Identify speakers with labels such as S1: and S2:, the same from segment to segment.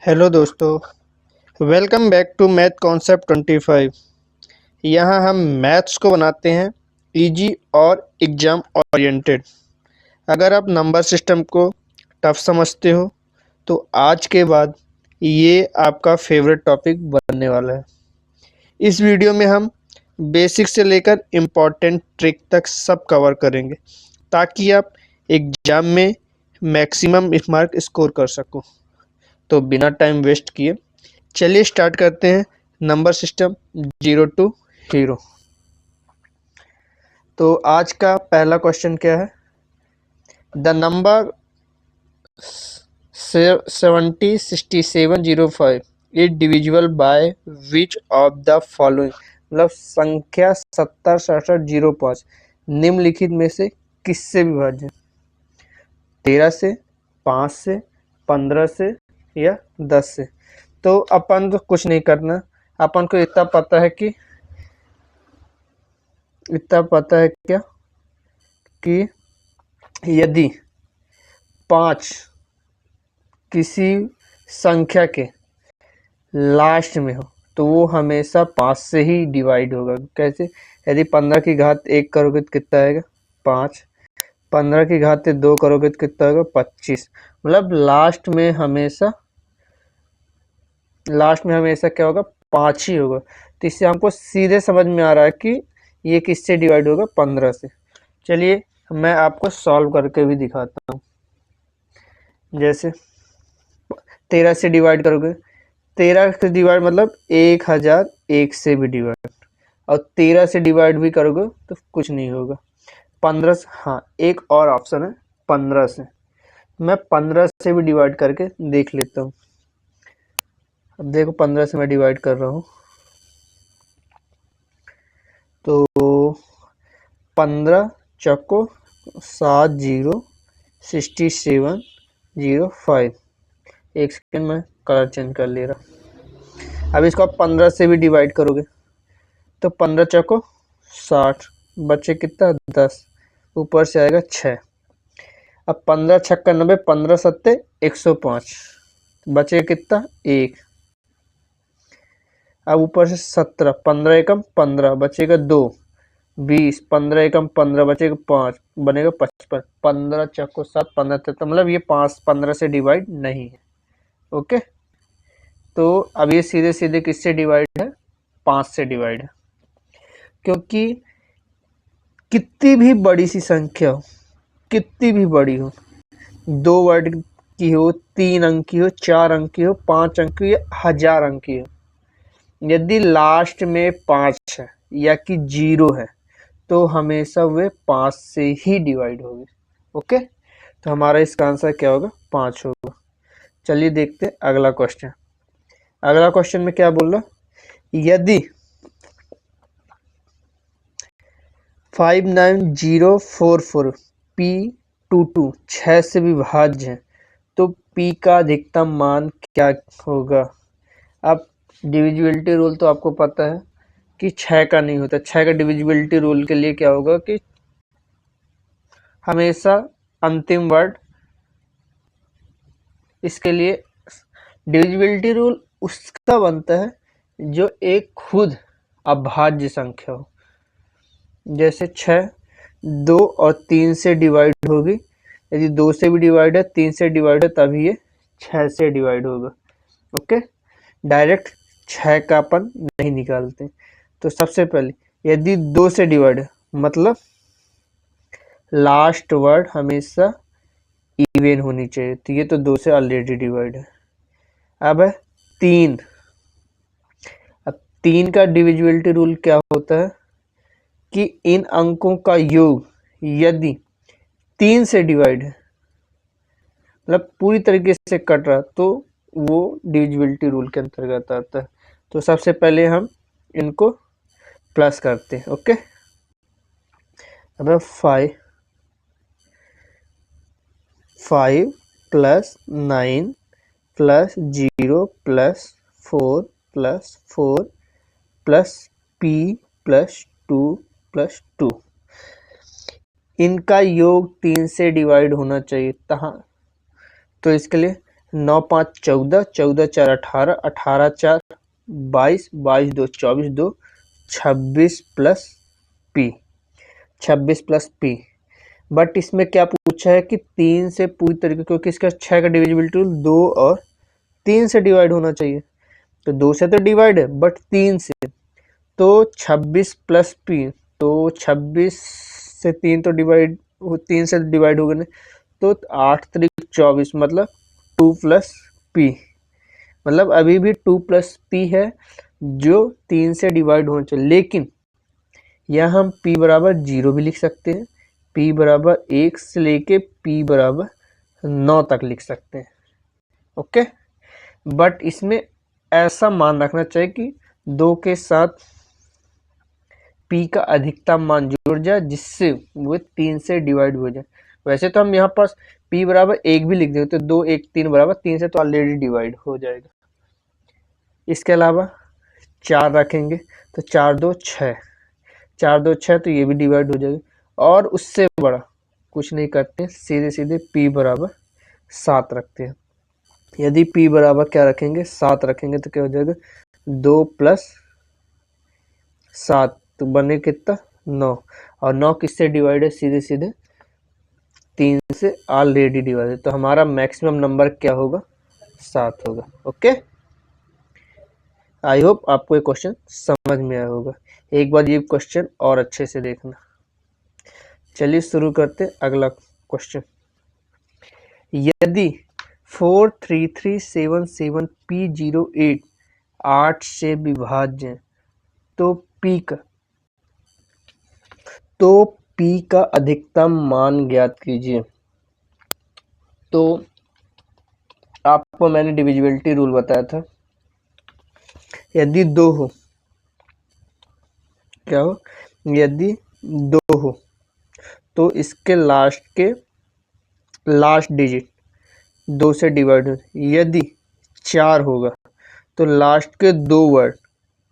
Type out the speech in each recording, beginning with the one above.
S1: Hello दोस्तों, welcome back to math concept 25। यहाँ हम मैथ्स को बनाते हैं इजी और एग्ज़ाम ओरिएंटेड। अगर आप नंबर सिस्टम को टफ समझते हो तो आज के बाद ये आपका फेवरेट टॉपिक बनने वाला है। इस वीडियो में हम बेसिक से लेकर इम्पॉर्टेंट ट्रिक तक सब कवर करेंगे ताकि आप एग्ज़ाम में मैक्सिमम मार्क स्कोर कर सको। तो बिना टाइम वेस्ट किए चलिए स्टार्ट करते हैं नंबर सिस्टम 0 टू हीरो। तो आज का पहला क्वेश्चन क्या है? The number 706705 is divisible by which of the following. मतलब संख्या 706705 निम्नलिखित में से किससे विभाज्य है? 13 से, 5 से, 15 से या 10 से। तो अपन को कुछ नहीं करना, अपन को इतना पता है क्या कि यदि 5 किसी संख्या के लास्ट में हो तो वो हमेशा 5 से ही डिवाइड होगा। कैसे? यदि 15 की घात 1 करोगे तो कितना आएगा? 5। 15 की घात 2 करोगे तो कितना होगा? 25। मतलब लास्ट में हमेशा क्या होगा? 5 ही होगा। तो इससे हमको सीधे समझ में आ रहा है कि ये किससे डिवाइड होगा? 15 से। चलिए मैं आपको सॉल्व करके भी दिखाता हूँ। जैसे 13 से डिवाइड करोगे, 13 से डिवाइड मतलब 1001 से भी डिवाइड, और 13 से डिवाइड भी करोगे तो कुछ नहीं होगा। 15 से, हाँ एक और ऑप्शन है 15 से। मैं 15 से भी डिवाइड करके देख लेता हूँ। अब देखो 15 से मैं डिवाइड कर रहा हूँ तो 15 चौको 706705। एक सेकेंड में कलर चेंज कर ले रहा। अब इसको आप 15 से भी डिवाइड करोगे तो 15 चौको 60, बचे कितना? 10, ऊपर से आएगा 6। अब 15 छक्का 90, 15 सत्ते 105, बचे कितना? 1। अब ऊपर से 17, 15 एकम 15, बचेगा 2, 20, 15 एकम 15, बचेगा 5, बनेगा 55। 15 चौको 7, 15 तक मतलब ये 15 से डिवाइड नहीं है। ओके, तो अब ये सीधे सीधे किससे डिवाइड है? 5 से डिवाइड है। क्योंकि कितनी भी बड़ी सी संख्या हो, कितनी भी बड़ी हो, 2 वर्ड की हो, 3 अंक की हो, 4 अंक की हो, 5 अंक की हो, 1000 अंक की हो, यदि लास्ट में 5 है या कि 0 है तो हमेशा वे 5 से ही डिवाइड होगी। ओके, तो हमारा इसका आंसर क्या होगा? 5 होगा। चलिए देखते हैं अगला क्वेश्चन। अगला क्वेश्चन में क्या बोल रहा? यदि 59044 P22 6 से विभाज्य है तो P का अधिकतम मान क्या होगा? अब डिविजिबिलिटी रूल तो आपको पता है कि 6 का नहीं होता। 6 का डिविजिबिलिटी रूल के लिए क्या होगा कि हमेशा अंतिम वर्ड, इसके लिए डिविजिबिलिटी रूल उसका बनता है जो एक खुद अभाज्य संख्या हो। जैसे 6 2 और 3 से डिवाइड होगी, यदि 2 से भी डिवाइड है, 3 से डिवाइड है, तभी ये 6 से डिवाइड होगा। ओके, डायरेक्ट 6 का अपन नहीं निकालते। तो सबसे पहले यदि 2 से डिवाइड है मतलब लास्ट वर्ड हमेशा इवन होनी चाहिए, तो ये तो 2 से ऑलरेडी डिवाइड है। अब है 3। अब 3 का डिविजिबिलिटी रूल क्या होता है कि इन अंकों का योग यदि 3 से डिवाइड है, मतलब पूरी तरीके से कट रहा, तो वो डिविजिबिलिटी रूल के अंतर्गत आता है। तो सबसे पहले हम इनको प्लस करते हैं। ओके, अब 5 plus 9 plus 0 plus 4 plus 4 plus P plus 2 plus 2, इनका योग 3 से डिवाइड होना चाहिए। तो इसके लिए 9 5 14, 14 4 18, 18 4 22, 22 2 24, 2 26 plus P, 26 plus P. But इसमें क्या पूछा है कि 3 से पूरी तरीके, क्योंकि इसका 6 का डिविजिबिलिटी रूल 2 और 3 से डिवाइड होना चाहिए, तो 2 से तो डिवाइड है बट 3 से, तो 26 प्लस पी, तो 26 से 3 तो डिवाइड, 3 से डिवाइड होगा नहीं, तो 8 3 24, मतलब 2 प्लस पी, मतलब अभी भी 2 प्लस पी है जो 3 से डिवाइड होना चाहिए। लेकिन यहाँ हम p बराबर 0 भी लिख सकते हैं, p बराबर 1 से लेके p बराबर 9 तक लिख सकते हैं। ओके, बट इसमें ऐसा मान रखना चाहिए कि 2 के साथ p का अधिकतम मान जुड़ जाए जिससे वो 3 से डिवाइड हो जाए। वैसे तो हम यहाँ पर p बराबर 1 भी लिख देते, तो 2 1 3 बराबर 3 से तो ऑलरेडी डिवाइड हो जाएगा। इसके अलावा 4 रखेंगे तो 4 2 6, 4 2 6, तो ये भी डिवाइड हो जाएगा। और उससे बड़ा कुछ नहीं करते, सीधे सीधे p बराबर 7 रखते हैं। यदि p बराबर क्या रखेंगे, 7 रखेंगे, तो क्या हो जाएगा, 2 प्लस 7, तो बने कितना, 9, और 9 किससे डिवाइड है, सीधे सीधे 3 से ऑलरेडी डिवाइड है, तो हमारा मैक्सिमम नंबर क्या होगा, 7 होगा। ओके, आई होप आपको ये क्वेश्चन समझ में आया होगा। एक बार ये क्वेश्चन और अच्छे से देखना। चलिए शुरू करते अगला क्वेश्चन। यदि 43377P08 8 से विभाज्य, तो P का अधिकतम मान ज्ञात कीजिए। तो आपको मैंने डिविजिबिलिटी रूल बताया था, यदि 2 हो, क्या हो, यदि 2 हो तो इसके लास्ट डिजिट 2 से डिवाइड हो। यदि 4 होगा तो लास्ट के 2 वर्ड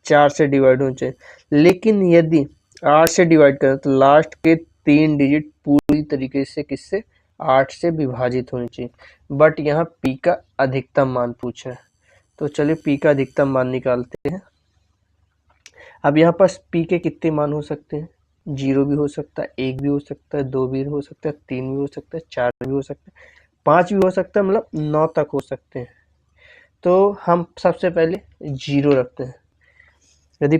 S1: 4 से डिवाइड होने चाहिए। लेकिन यदि 8 से डिवाइड करें तो लास्ट के 3 डिजिट पूरी तरीके से किससे, 8 से विभाजित होनी चाहिए। बट यहाँ p का अधिकतम मान पूछा है, तो चलिए p का अधिकतम मान निकालते हैं। अब यहाँ पर p के कितने मान हो सकते हैं, 0 भी हो सकता है, 1 भी हो सकता है, 2 भी हो सकता है, 3 भी हो सकता है, 4 भी हो सकता है, 5 भी हो सकता है, मतलब 9 तक हो सकते हैं। तो हम सबसे पहले 0 रखते हैं। यदि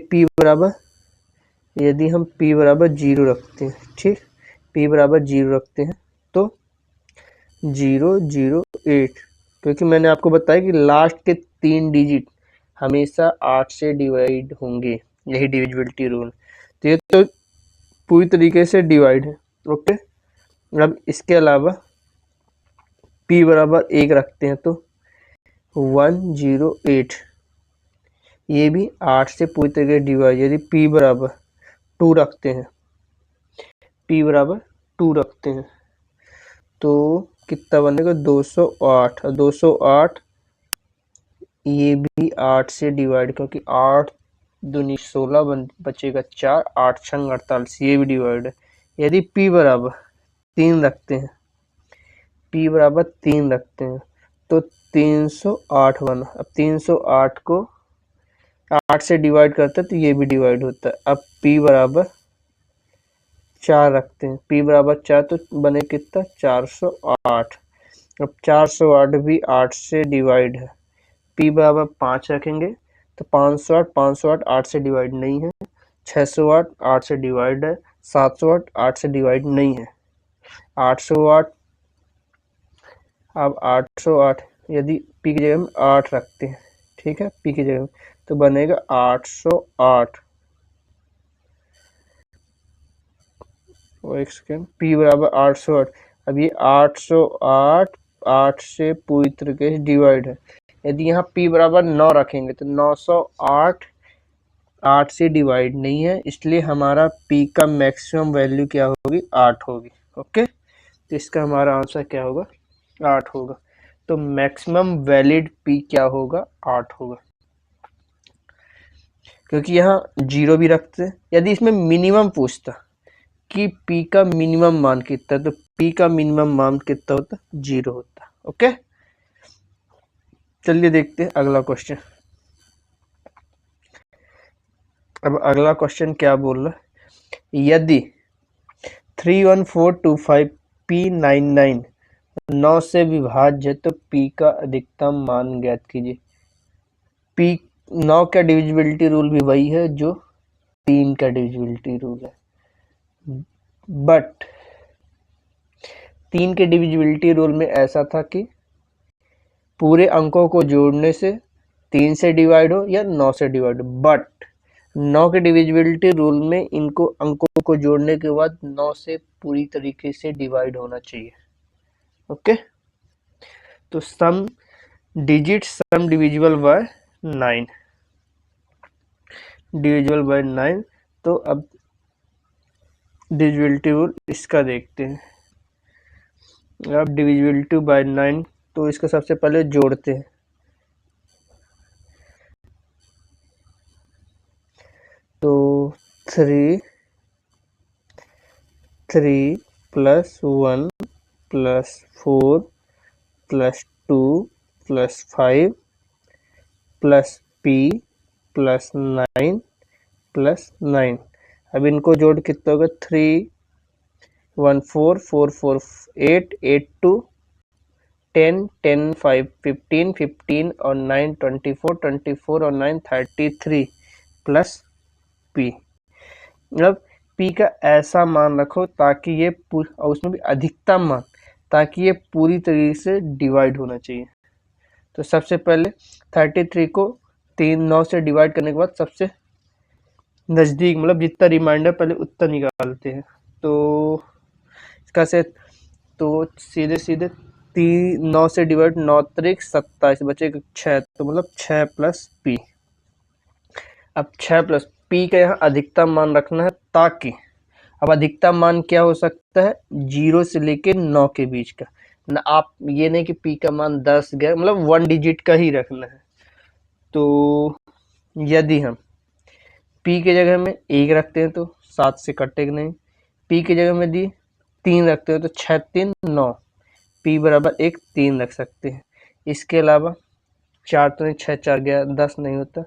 S1: हम p बराबर 0 रखते हैं, ठीक, p बराबर 0 रखते हैं, तो 008, क्योंकि मैंने आपको बताया कि लास्ट के 3 डिजिट हमेशा 8 से डिवाइड होंगे, यही डिविजिबिलिटी रूल। तो ये तो पूरी तरीके से डिवाइड है। ओके, अब इसके अलावा p बराबर 1 रखते हैं, तो 108, ये भी 8 से पूरी तरीके से डिवाइड। यदि p बराबर 2 रखते हैं, p बराबर 2 रखते हैं, तो कितना बनेगा, 208, और 208 ये भी 8 से डिवाइड, क्योंकि 8 दूनी 16 बचेगा 4, 8 छंग 48, ये भी डिवाइड है। यदि p बराबर 3 रखते हैं, p बराबर 3 रखते हैं, तो 308 बना। अब 308 को 8 से डिवाइड करते हैं तो ये भी डिवाइड होता है। अब p बराबर 4 रखते हैं, p बराबर 4, तो बने कितना, 408। अब 408 भी 8 से डिवाइड है। p बराबर 5 रखेंगे तो 508 8 से डिवाइड नहीं है। 608 8 से डिवाइड है। 708 8 से डिवाइड नहीं है। 808, अब 808 यदि p की जगह में 8 रखते हैं, ठीक है, p की जगह में, तो बनेगा 808। एक सेकेंड, p बराबर 808। अब ये 808 8 से पूरी तरीके से डिवाइड है। यदि यहाँ p बराबर 9 रखेंगे तो 908 8 से डिवाइड नहीं है, इसलिए हमारा p का मैक्सिमम वैल्यू क्या होगी, 8 होगी। ओके, तो इसका हमारा आंसर क्या होगा, 8 होगा। तो मैक्सिमम वैलिड p क्या होगा, 8 होगा, क्योंकि यहाँ 0 भी रखते हैं। यदि इसमें मिनिमम पूछता कि p का मिनिमम मान कितना, तो p का मिनिमम मान कितना होता, 0 होता। ओके, चलिए देखते हैं अगला क्वेश्चन। अब अगला क्वेश्चन क्या बोल रहा है, यदि 31425P99 9 से विभाज्य है तो P का अधिकतम मान ज्ञात कीजिए। P 9 का डिविजिबिलिटी रूल भी वही है जो 3 का डिविजिबिलिटी रूल है, बट 3 के डिविजिबिलिटी रूल में ऐसा था कि पूरे अंकों को जोड़ने से 3 से डिवाइड हो या 9 से डिवाइड हो, बट 9 के डिविजिबिलिटी रूल में इनको अंकों को जोड़ने के बाद 9 से पूरी तरीके से डिवाइड होना चाहिए। ओके, तो sum digit sum divisible by 9, divisible by 9। तो अब डिविजिबिलिटी रूल इसका देखते हैं। अब डिविजिबिलिटी बाय 9, तो इसको सबसे पहले जोड़ते हैं। तो 3 plus 1 plus 4 plus 2 plus 5 plus P plus 9 plus 9। अब इनको जोड़ कितना होगा, 3 1 4 4 4 8 8 2 10 10 5 15 15 और 9 24 24 और 9 33 प्लस P। अब P का ऐसा मान रखो ताकि ये और उसमें भी अधिकतम मान, ताकि ये पूरी तरीके से डिवाइड होना चाहिए। तो सबसे पहले 33 को 9 से डिवाइड करने के बाद सबसे नज़दीक मतलब जितना रिमाइंडर पहले उतना निकालते हैं। तो इसका से तो सीधे सीधे 9 से डिवाइड 9 त्रिक 27 बचेगा 6, तो मतलब 6 प्लस P। अब 6 प्लस P का यहाँ अधिकतम मान रखना है, ताकि अब अधिकतम मान क्या हो सकता है, 0 से लेके 9 के बीच का ना। आप ये नहीं कि P का मान 10 गया, मतलब 1 डिजिट का ही रखना है। तो यदि हम P के जगह में 1 रखते हैं तो 7 से कटेगा नहीं। P की जगह में यदि 3 रखते हैं तो 6 3 9, P बराबर 1 3 रख सकते हैं। इसके अलावा 4 तो 6 4 गया 10 नहीं होता।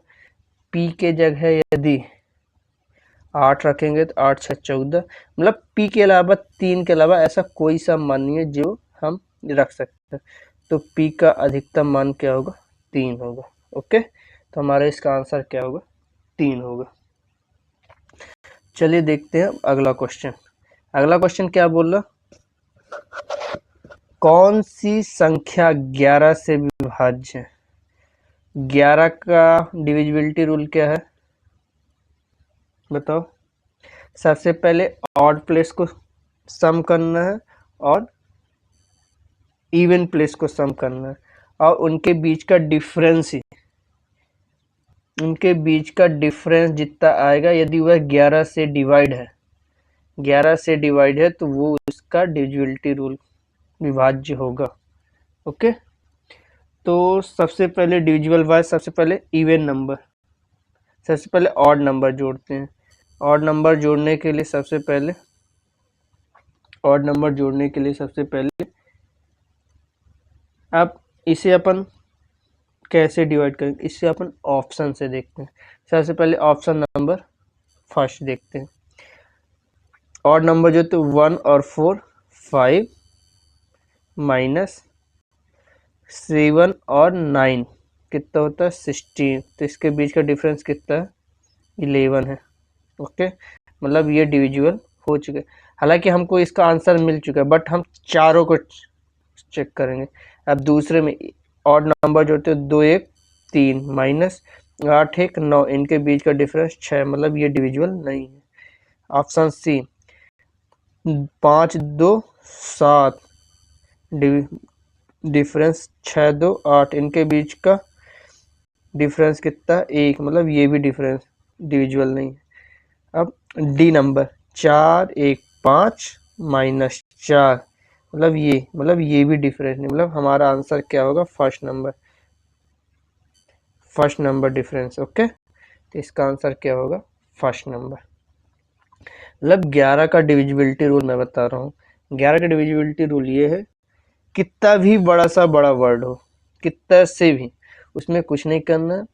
S1: P के जगह यदि 8 रखेंगे तो 8 6 14, मतलब P के अलावा 3 के अलावा ऐसा कोई सा मान नहीं है जो हम रख सकते हैं। तो P का अधिकतम मान क्या होगा, 3 होगा। ओके, तो हमारा इसका आंसर क्या होगा, 3 होगा। चलिए देखते हैं अगला क्वेश्चन। अगला क्वेश्चन क्या बोल रहा, कौन सी संख्या 11 से विभाज्य है। 11 का डिविजिबिलिटी रूल क्या है बताओ। सबसे पहले ऑड प्लेस को सम करना है और इवन प्लेस को सम करना है, और उनके बीच का डिफरेंस जितना आएगा, यदि वह 11 से डिवाइड है, 11 से डिवाइड है तो वो उसका डिविजिबिलिटी रूल विभाज्य होगा। ओके, तो सबसे पहले डिविजिबल बाय, सबसे पहले इवन नंबर, सबसे पहले ऑड नंबर जोड़ते हैं। ऑड नंबर जोड़ने के लिए सबसे पहले अब इसे अपन कैसे डिवाइड करेंगे, इससे अपन ऑप्शन से देखते हैं। सबसे पहले ऑप्शन नंबर फर्स्ट देखते हैं। ऑड नंबर जो तो 1 और 4 5 माइनस 7 और 9 कितना होता है 16, तो इसके बीच का डिफरेंस कितना है 11 है। ओके, मतलब ये डिविजिबल हो चुके। हालांकि हमको इसका आंसर मिल चुका है, बट हम चारों को चेक करेंगे। अब दूसरे में ऑड नंबर जो होते हैं 2 1 3 माइनस 8 1 9, इनके बीच का डिफरेंस 6, मतलब ये डिविजिबल नहीं है। ऑप्शन सी 5 2 7, डिफरेंस 6 2 8, इनके बीच का डिफरेंस कितना 1, मतलब ये भी डिफरेंस डिविजिबल नहीं है। अब डी नंबर 4 1 5 माइनस 4, मतलब ये भी डिफरेंस नहीं, मतलब हमारा आंसर क्या होगा, फर्स्ट नंबर डिफरेंस। ओके, तो इसका आंसर क्या होगा, फर्स्ट नंबर। मतलब 11 का डिविजिबिलिटी रूल मैं बता रहा हूँ। 11 का डिविजिबिलिटी रूल ये है, कितना भी बड़ा सा बड़ा वर्ड हो, कितना से भी, उसमें कुछ नहीं करना,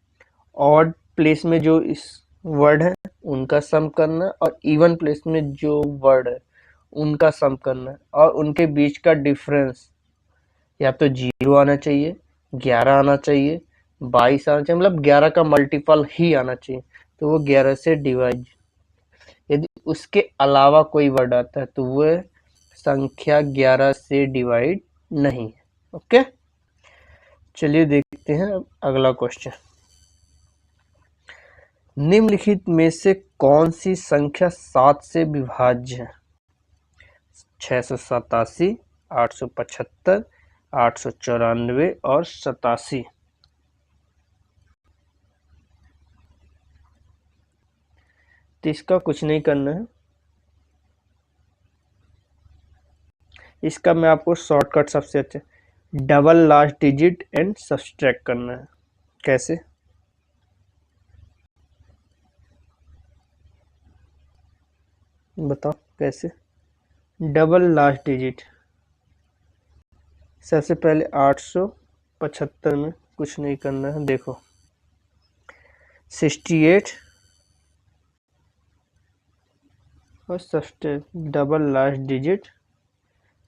S1: ऑड प्लेस में जो इस वर्ड है उनका सम करना और इवन प्लेस में जो वर्ड है उनका सम करना, और उनके बीच का डिफरेंस या तो 0 आना चाहिए, 11 आना चाहिए, 22 आना चाहिए, मतलब 11 का मल्टीपल ही आना चाहिए, तो वो 11 से डिवाइड। यदि उसके अलावा कोई वर्ड आता है तो वह संख्या 11 से डिवाइड नहीं है। ओके, चलिए देखते हैं अब अगला क्वेश्चन। निम्नलिखित में से कौन सी संख्या 7 से विभाज्य है? 687, 875, 894 और 87। तो इसका कुछ नहीं करना है, इसका मैं आपको शॉर्टकट सबसे अच्छा, double last digit and subtract करना है। कैसे? बताओ कैसे? डबल लास्ट डिजिट, सबसे पहले 875 में कुछ नहीं करना है, देखो 68 और subtract, double last digit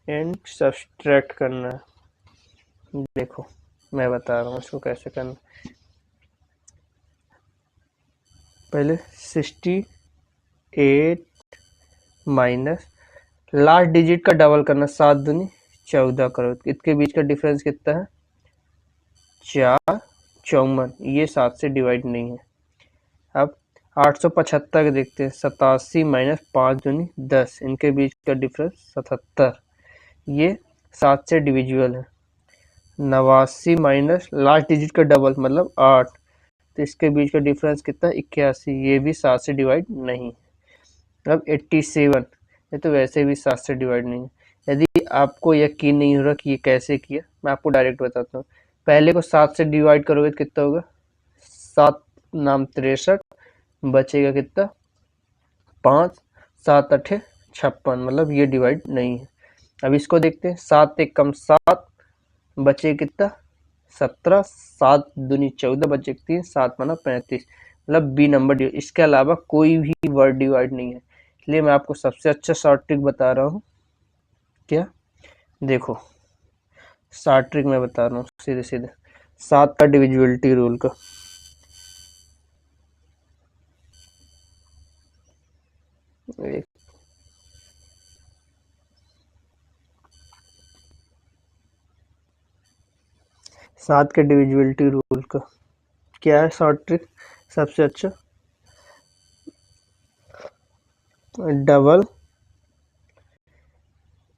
S1: and subtract करना है। देखो मैं बता रहा हूँ इसको कैसे करना। पहले 68 माइनस लास्ट डिजिट का डबल करना, 7 दूनी 14 करो, इसके बीच का डिफरेंस कितना है? 4, 54, ये 7 से डिवाइड नहीं है। अब 875 के देखते हैं, 87 माइनस 5 दूनी 10, इनके बीच का डिफरेंस 77, ये 7 से डिविजिबल है। 89 माइनस लास्ट डिजिट का डबल मतलब 8, तो इसके बीच का डिफरेंस कितना? 81, ये भी 7 से डिवाइड नहीं है। अब 87, ये तो वैसे भी 7 से डिवाइड नहीं है। यदि आपको यकीन नहीं हो रहा कि ये कैसे किया, मैं आपको डायरेक्ट बताता हूँ। पहले को 7 से डिवाइड करोगे तो कितना होगा? 7 नाम 63, बचेगा कितना? 5, 7 8 56, मतलब ये डिवाइड नहीं है। अब इसको देखते हैं, 7 एक कम 7, बचे कितना? 17, 7 दूनी 14, बचे 3, 7 माना 35, मतलब बी नंबर। इसके अलावा कोई भी वर्ड डिवाइड नहीं है, इसलिए मैं आपको सबसे अच्छा शॉर्ट ट्रिक बता रहा हूँ। क्या? देखो शॉर्ट ट्रिक मैं बता रहा हूँ सीधे सीधे, 7 का डिविजिबिलिटी रूल का। एक 7 के डिविजिबिलिटी रूल का क्या है शॉर्ट ट्रिक सबसे अच्छा? डबल,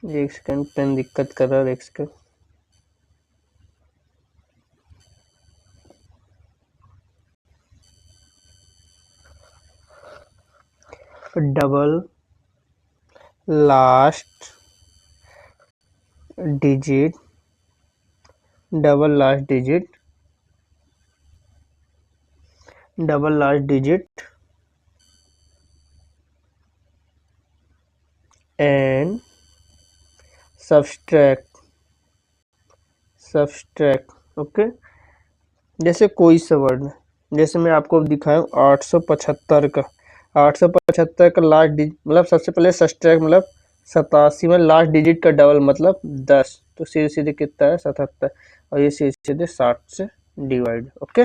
S1: एक सेकंड पेन दिक्कत कर रहा है, एक second. Double last digit, double last digit, double last digit and subtract, okay. जैसे कोई सा वर्ड है, जैसे मैं आपको दिखाऊं 875 का, 875 का लास्ट डिजिट मतलब सबसे पहले सब्सट्रैक्ट मतलब 87 में लास्ट डिजिट का डबल मतलब 10, तो सीधे सीधे कितना है? 77, और ये सीधे सीधे 60 से डिवाइड। ओके,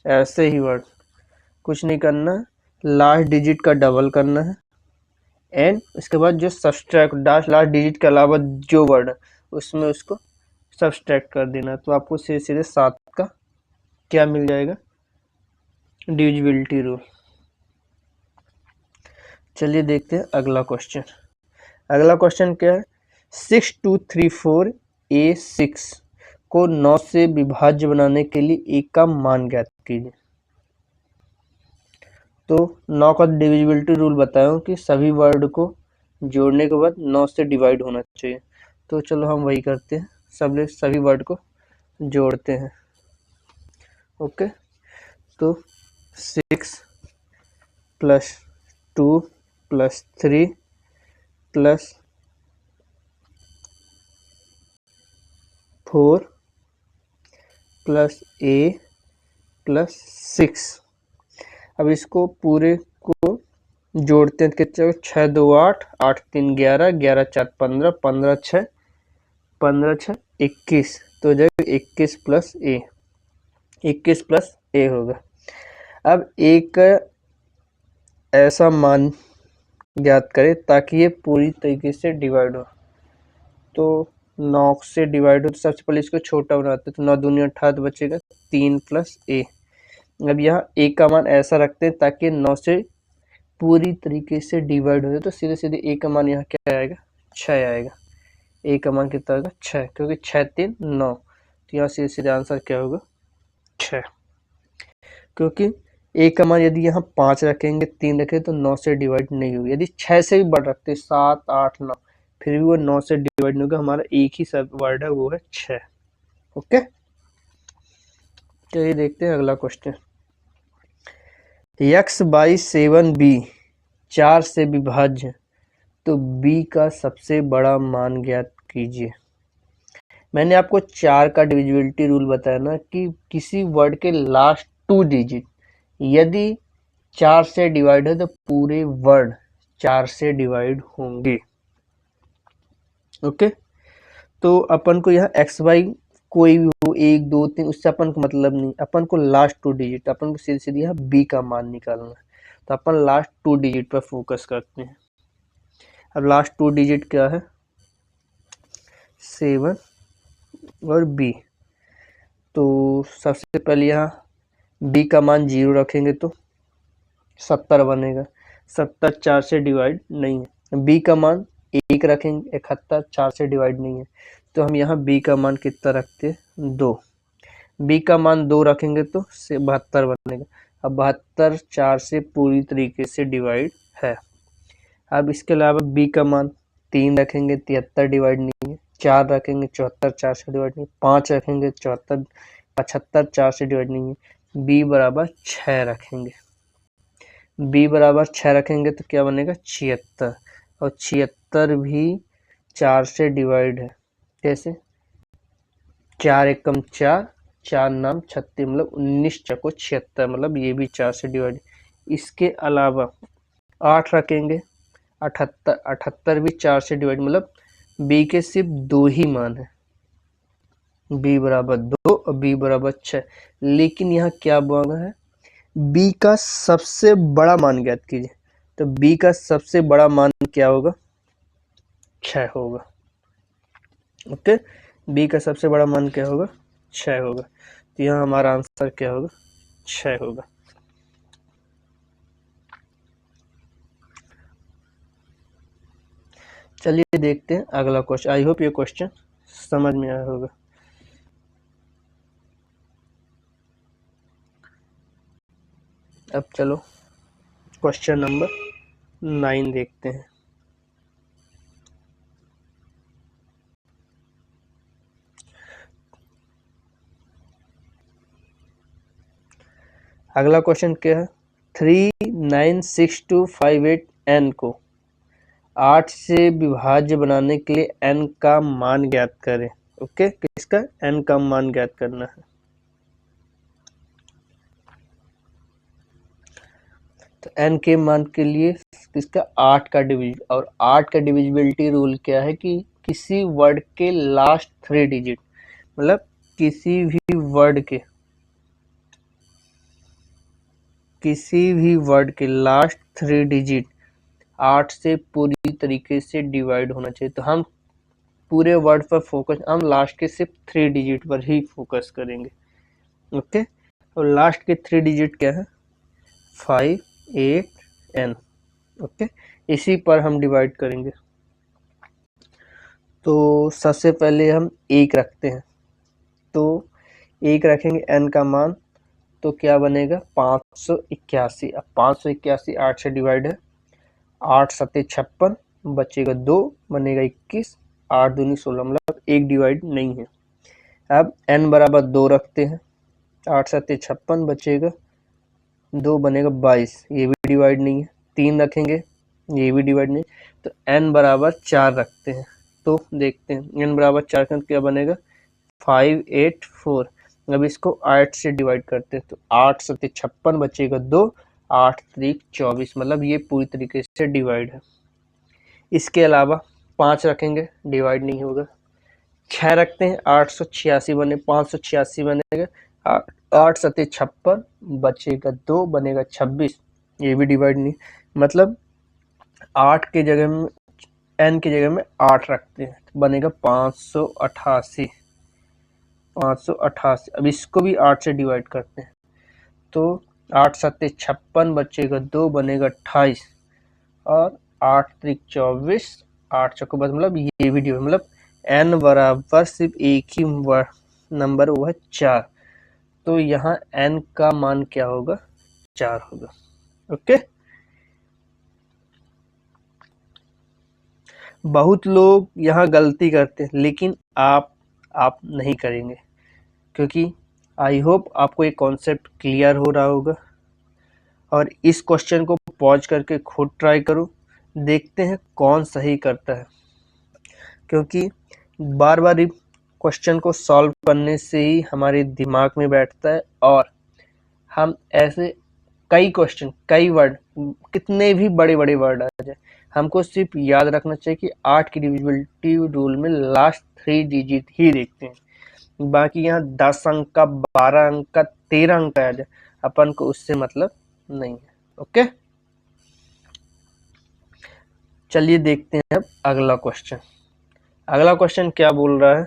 S1: ऐसे ही वर्ड कुछ नहीं करना, लास्ट डिजिट का डबल करना है एंड उसके बाद जो सब्सट्रैक्ट लास्ट डिजिट के अलावा जो वर्ड है उसमें उसको सब्सट्रैक्ट कर देना, तो आपको सीधे सीधे 7 का क्या मिल जाएगा? Divisibility rule. चलिए देखते हैं अगला क्वेश्चन। अगला क्वेश्चन क्या है? 6234A6 को 9 से विभाज्य बनाने के लिए एक का मान ज्ञात कीजिए। तो 9 का डिविजिबिलिटी रूल बताया कि सभी वर्ड को जोड़ने के बाद 9 से डिवाइड होना चाहिए, तो चलो हम वही करते हैं, सभी वर्ड को जोड़ते हैं। ओके, तो 6 + 2 + 3 + 4 प्लस ए प्लस 6। अब इसको पूरे को जोड़ते हैं, कितने 6 2 8, 8 3 11, 11 4 15, 15 6 21, तो जो 21 प्लस ए, 21 प्लस ए होगा। अब एक ऐसा मान ज्ञात करें ताकि ये पूरी तरीके से डिवाइड हो। तो 9 से डिवाइड हो तो सबसे पहले इसको छोटा बनाते हैं, तो 9 दूनी 18 तो बचेगा 3 प्लस ए। अब यहाँ ए का मान ऐसा रखते हैं ताकि 9 से पूरी तरीके से डिवाइड हो जाए, तो सीधे सीधे ए का मान यहाँ क्या आएगा 6 आएगा। ए का मान कितना होगा 6, क्योंकि 6 3 9, तो यहाँ सीधे सीधे आंसर क्या होगा 6। क्योंकि ए का मान यदि यहाँ 5 रखेंगे 3 रखेंगे तो 9 से डिवाइड नहीं होगी। यदि 6 से भी बढ़ रखते 7 8 9 फिर भी वो 9 से डिवाइड नहीं होगा। हमारा एक ही सब वर्ड है वो है 6। ओके, चलिए देखते हैं अगला क्वेश्चन। x बाई 7b 4 से विभाज्य, तो b का सबसे बड़ा मान ज्ञात कीजिए। मैंने आपको 4 का डिविजिबिलिटी रूल बताया ना कि किसी वर्ड के लास्ट 2 डिजिट यदि 4 से डिवाइड है तो पूरे वर्ड 4 से डिवाइड होंगे। ओके, तो अपन को यहाँ एक्स वाई कोई भी हो 1 2 3 उससे अपन को मतलब नहीं, अपन को लास्ट 2 डिजिट, अपन को सीधे सीधे यहाँ बी का मान निकालना है, तो अपन लास्ट 2 डिजिट पर फोकस करते हैं। अब लास्ट 2 डिजिट क्या है 7 और बी, तो सबसे पहले यहाँ बी का मान 0 रखेंगे तो 70 बनेगा। 70 4 से डिवाइड नहीं है। बी का मान 1 रखेंगे 71, 4 से डिवाइड नहीं है, तो हम यहाँ बी का मान कितना रखते हैं 2। बी का मान 2 रखेंगे तो 72 बनेगा। अब 72 4 से पूरी तरीके से डिवाइड है। अब इसके अलावा बी का मान 3 रखेंगे 73 डिवाइड नहीं है, 4 रखेंगे 74 4 से डिवाइड नहीं है, 5 रखेंगे 74 75 4 से डिवाइड नहीं है, बी बराबर 6 रखेंगे। बी बराबर 6 रखेंगे तो क्या बनेगा 76, और 76 भी 4 से डिवाइड है। कैसे 4 एकम 4, 4 नाम 36, मतलब 19 चको 76, मतलब ये भी 4 से डिवाइड। इसके अलावा 8 रखेंगे 78, 78 भी 4 से डिवाइड, मतलब बी के सिर्फ 2 ही मान है, बी बराबर 2 और बी बराबर 6। लेकिन यहाँ क्या मांगा है बी का सबसे बड़ा मान ज्ञात कीजिए, तो बी का सबसे बड़ा मान क्या होगा 6 होगा। ओके, बी का सबसे बड़ा मान क्या होगा 6 होगा, तो यहाँ हमारा आंसर क्या होगा 6 होगा। चलिए देखते हैं अगला क्वेश्चन। आई होप ये क्वेश्चन समझ में आया होगा। अब चलो क्वेश्चन नंबर 9 देखते हैं। अगला क्वेश्चन क्या है 39625 को 8 से विभाज्य बनाने के लिए n का मान ज्ञात करें। ओके, किसका n का मान ज्ञात करना है। तो n के मान के लिए किसका 8 का डिविजन, और 8 का डिविजिबिलिटी रूल क्या है कि किसी वर्ड के लास्ट 3 डिजिट, मतलब किसी भी वर्ड के लास्ट 3 डिजिट 8 से पूरी तरीके से डिवाइड होना चाहिए। तो हम पूरे वर्ड पर फोकस, हम लास्ट के सिर्फ 3 डिजिट पर ही फोकस करेंगे। ओके, और लास्ट के 3 डिजिट क्या है 5 8 n। ओके, इसी पर हम डिवाइड करेंगे। तो सबसे पहले हम 1 रखते हैं, तो 1 रखेंगे n का मान, तो क्या बनेगा 581। अब 581 8 से डिवाइड है, 8 7 56, बचेगा 2, बनेगा 21, 8 दूनी 16, मतलब 1 डिवाइड नहीं है। अब n बराबर 2 रखते हैं, 8 7 56, बचेगा 2, बनेगा 22, ये भी डिवाइड नहीं है। 3 रखेंगे, ये भी डिवाइड नहीं, तो n बराबर 4 रखते हैं। तो देखते हैं n बराबर 4 का क्या बनेगा 5 8 4, अब इसको 8 से डिवाइड करते हैं तो 8 सत्ते 56 बचेगा 2, 8 त्रिक 24, मतलब ये पूरी तरीके से डिवाइड है। इसके अलावा 5 रखेंगे, डिवाइड नहीं होगा। 6 रखते हैं, 886 बने, 586 बनेगा, 8 सत्ते 56 बचेगा 2, बनेगा 26, ये भी डिवाइड नहीं, मतलब 8 के जगह में n की जगह में 8 रखते हैं तो बनेगा 588। अब इसको भी 8 से डिवाइड करते हैं तो 8 सत्ते 56 बचेगा 2, बनेगा 28, और 8 त्रिक 24, 8 चौको बस, मतलब ये भी डिवाइड, मतलब n बराबर सिर्फ एक ही नंबर, वो है 4, तो यहाँ n का मान क्या होगा, 4 होगा। ओके, बहुत लोग यहाँ गलती करते हैं, लेकिन आप नहीं करेंगे, क्योंकि आई होप आपको ये कॉन्सेप्ट क्लियर हो रहा होगा। और इस क्वेश्चन को पॉज करके खुद ट्राई करो, देखते हैं कौन सही करता है, क्योंकि बार बार क्वेश्चन को सॉल्व करने से ही हमारे दिमाग में बैठता है, और हम ऐसे कई क्वेश्चन, कई वर्ड, कितने भी बड़े बड़े वर्ड आ जाए, हमको सिर्फ याद रखना चाहिए कि 8 की डिविजिबिलिटी रूल में लास्ट 3 डिजिट ही देखते हैं, बाकी यहाँ 10 अंक का, 12 अंक का, 13 अंक का आ जाए, अपन को उससे मतलब नहीं है। ओके, चलिए देखते हैं अब अगला क्वेश्चन। अगला क्वेश्चन क्या बोल रहा है,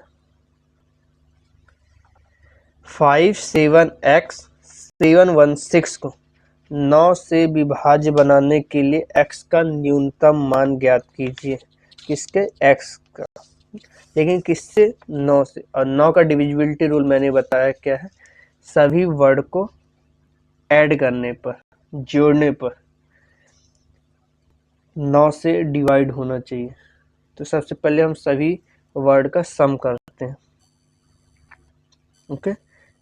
S1: 57x716 को 9 से विभाज्य बनाने के लिए x का न्यूनतम मान ज्ञात कीजिए। किसके, x का, लेकिन किससे, 9 से। और 9 का डिविजिबिलिटी रूल मैंने बताया क्या है, सभी वर्ड को ऐड करने पर, जोड़ने पर 9 से डिवाइड होना चाहिए। तो सबसे पहले हम सभी वर्ड का सम करते हैं। ओके,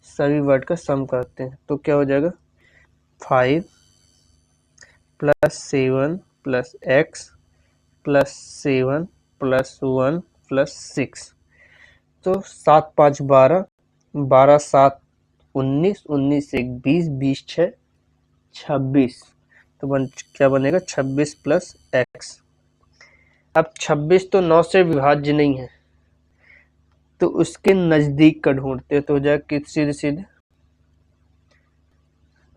S1: सभी वर्ड का सम करते हैं तो क्या हो जाएगा, 5 + 7 + x + 7 + 1 + 6, तो 7 5 12, 12 7 19, 19 1 20, 20 6 26, तो क्या बनेगा, 26 + x। अब 26 तो 9 से विभाज्य नहीं है, तो उसके नजदीक का ढूंढते हैं, तो हो जाएगा सीधे सीधे